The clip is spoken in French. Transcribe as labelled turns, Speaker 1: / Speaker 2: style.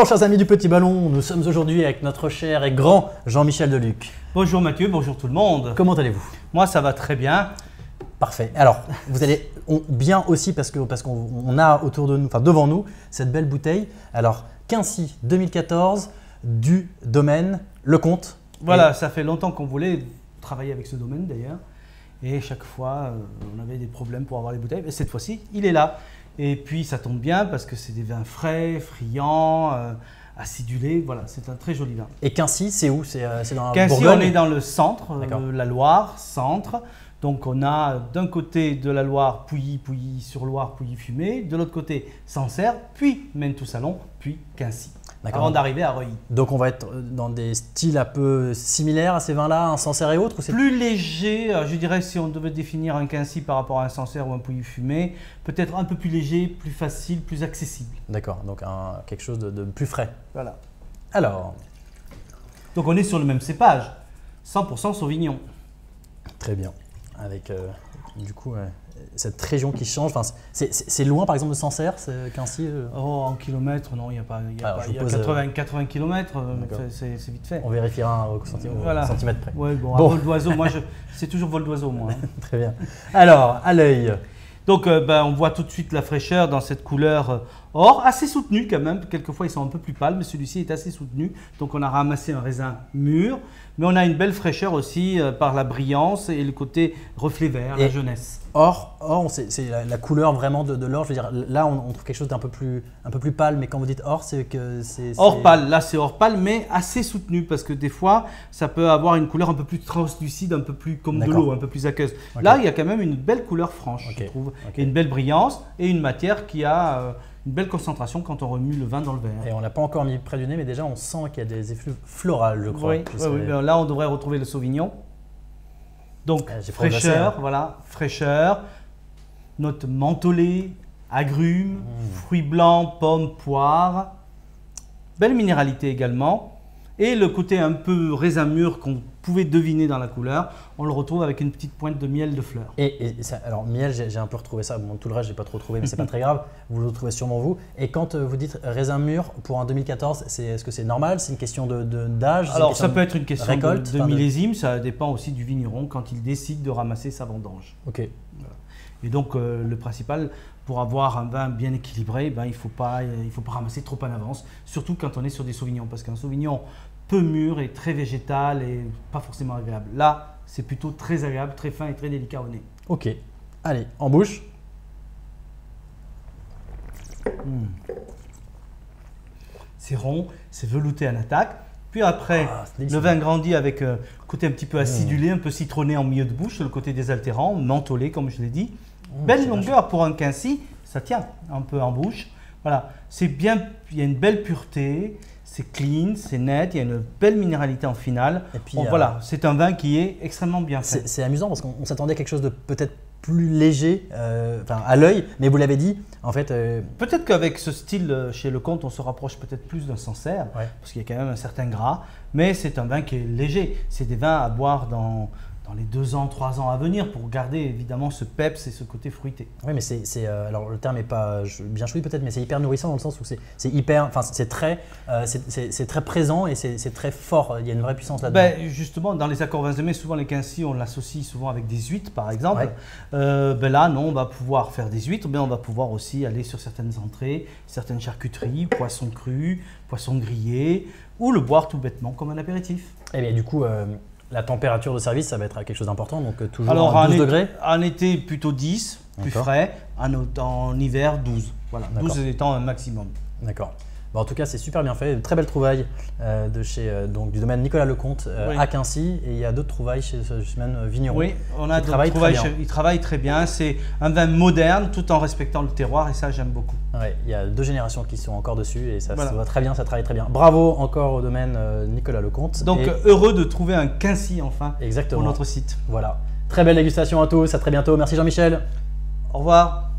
Speaker 1: Bonjour chers amis du Petit Ballon, nous sommes aujourd'hui avec notre cher et grand Jean-Michel Deluc.
Speaker 2: Bonjour Mathieu, bonjour tout le monde.
Speaker 1: Comment allez-vous?
Speaker 2: Moi ça va très bien.
Speaker 1: Parfait. Alors, vous allez bien aussi parce qu'on a autour de nous, enfin devant nous, cette belle bouteille. Alors, Quincy 2014 du domaine Lecomte.
Speaker 2: Voilà, ça fait longtemps qu'on voulait travailler avec ce domaine d'ailleurs. Et chaque fois, on avait des problèmes pour avoir les bouteilles. Et cette fois-ci, il est là. Et puis ça tombe bien parce que c'est des vins frais, friands, acidulés. Voilà, c'est un très joli vin.
Speaker 1: Et Quincy, c'est où? C'est dans la
Speaker 2: Quincy,
Speaker 1: Bourgogne?
Speaker 2: on est dans le centre, la Loire, centre. Donc on a d'un côté de la Loire, Pouilly-sur-Loire, Pouilly-Fumé. De l'autre côté, Sancerre, puis Menetou-Salon, puis Quincy. Avant d'arriver à Reuilly.
Speaker 1: Donc on va être dans des styles un peu similaires à ces vins-là, un Sancerre et autres, ou c'est
Speaker 2: plus léger, je dirais si on devait définir un Quincy par rapport à un Sancerre ou un Pouilly-Fumé, peut-être un peu plus léger, plus facile, plus accessible.
Speaker 1: D'accord, donc quelque chose de plus frais.
Speaker 2: Voilà.
Speaker 1: Alors.
Speaker 2: Donc on est sur le même cépage, 100% Sauvignon.
Speaker 1: Très bien. Avec du coup cette région qui change. Enfin, c'est loin par exemple de Sancerre, Quincy
Speaker 2: Oh, en kilomètres, non, il y a 80 km, c'est vite fait.
Speaker 1: On vérifiera au centimètre près.
Speaker 2: Ouais, bon, à vol d'oiseau, moi c'est toujours vol d'oiseau moi. Hein.
Speaker 1: Très bien. Alors, à l'œil.
Speaker 2: Donc on voit tout de suite la fraîcheur dans cette couleur or, assez soutenue quand même. Quelquefois ils sont un peu plus pâles, mais celui-ci est assez soutenu. Donc on a ramassé un raisin mûr, mais on a une belle fraîcheur aussi par la brillance et le côté reflet vert, la jeunesse.
Speaker 1: Or c'est la couleur vraiment de l'or. Je veux dire, là on trouve quelque chose d'un peu plus pâle, mais quand vous dites or, c'est que c'est…
Speaker 2: Or pâle, là c'est or pâle, mais assez soutenu parce que des fois ça peut avoir une couleur un peu plus translucide, un peu plus comme de l'eau, un peu plus aqueuse. Okay. Là il y a quand même une belle couleur franche, je trouve, et une belle brillance et une matière qui a une belle concentration quand on remue le vin dans le verre.
Speaker 1: Et on ne l'a pas encore mis près du nez, mais déjà on sent qu'il y a des effluves florales, je crois.
Speaker 2: Oui, là on devrait retrouver le Sauvignon. Donc fraîcheur, voilà, fraîcheur, note mentholée, agrumes, fruits blancs, pommes, poires, belle minéralité également. Et le côté un peu raisin mûr qu'on pouvait deviner dans la couleur, on le retrouve avec une petite pointe de miel de fleurs.
Speaker 1: Et ça, alors miel, j'ai un peu retrouvé ça, bon, tout le reste j'ai pas trop trouvé, mais c'est pas très grave, vous le retrouvez sûrement vous. Et quand vous dites raisin mûr pour un 2014, est-ce que c'est normal? C'est une question d'âge?
Speaker 2: Alors ça peut être une question de millésime, ça dépend aussi du vigneron quand il décide de ramasser sa vendange.
Speaker 1: Ok.
Speaker 2: Voilà. Et donc le principal, pour avoir un vin bien équilibré, il ne faut pas ramasser trop en avance, surtout quand on est sur des sauvignons, parce qu'un sauvignon peu mûr et très végétal et pas forcément agréable. Là, c'est plutôt très agréable, très fin et très délicat au nez.
Speaker 1: Ok, allez, en bouche.
Speaker 2: C'est rond, c'est velouté en attaque. Puis après, le vin grandit avec un côté un petit peu acidulé, un peu citronné en milieu de bouche, le côté désaltérant, mentholé comme je l'ai dit. Belle longueur pour un Quincy, ça tient un peu en bouche. Voilà, c'est bien, il y a une belle pureté. C'est clean, c'est net, il y a une belle minéralité en finale. Et puis, voilà, c'est un vin qui est extrêmement bien fait.
Speaker 1: C'est amusant parce qu'on s'attendait à quelque chose de peut-être plus léger à l'œil, mais vous l'avez dit, en fait…
Speaker 2: Peut-être qu'avec ce style chez Lecomte, on se rapproche peut-être plus d'un Sancerre, parce qu'il y a quand même un certain gras, mais c'est un vin qui est léger. C'est des vins à boire dans les 2 ans, 3 ans à venir pour garder évidemment ce peps et ce côté fruité.
Speaker 1: Oui, mais alors le terme n'est pas bien choisi peut-être, mais c'est hyper nourrissant dans le sens où c'est hyper, enfin c'est très présent et c'est très fort. Il y a une vraie puissance là-dedans.
Speaker 2: Justement, dans les accords vins aimés, souvent les Quincy, on l'associe souvent avec des huîtres par exemple. Là, non, on va pouvoir faire des huîtres, mais on va pouvoir aussi aller sur certaines entrées, certaines charcuteries, poissons crus, poissons grillés, ou le boire tout bêtement comme un apéritif.
Speaker 1: Et bien du coup… la température de service, ça va être quelque chose d'important, donc toujours à 12 degrés.
Speaker 2: En été, plutôt 10, plus frais. En hiver, 12. Voilà, 12 étant un maximum.
Speaker 1: D'accord. Bon, en tout cas, c'est super bien fait. Très belle trouvaille de chez du domaine Nicolas Lecomte à Quincy. Et il y a d'autres trouvailles chez ce domaine vigneron.
Speaker 2: Oui, on a d'autres trouvailles. Il travaille très bien. C'est un vin moderne tout en respectant le terroir et ça, j'aime beaucoup.
Speaker 1: Ouais, il y a 2 générations qui sont encore dessus et ça se voit très bien, ça travaille très bien. Bravo encore au domaine Nicolas Lecomte.
Speaker 2: Donc heureux de trouver un Quincy enfin
Speaker 1: pour
Speaker 2: notre site.
Speaker 1: Voilà. Très belle dégustation à tous. À très bientôt. Merci Jean-Michel.
Speaker 2: Au revoir.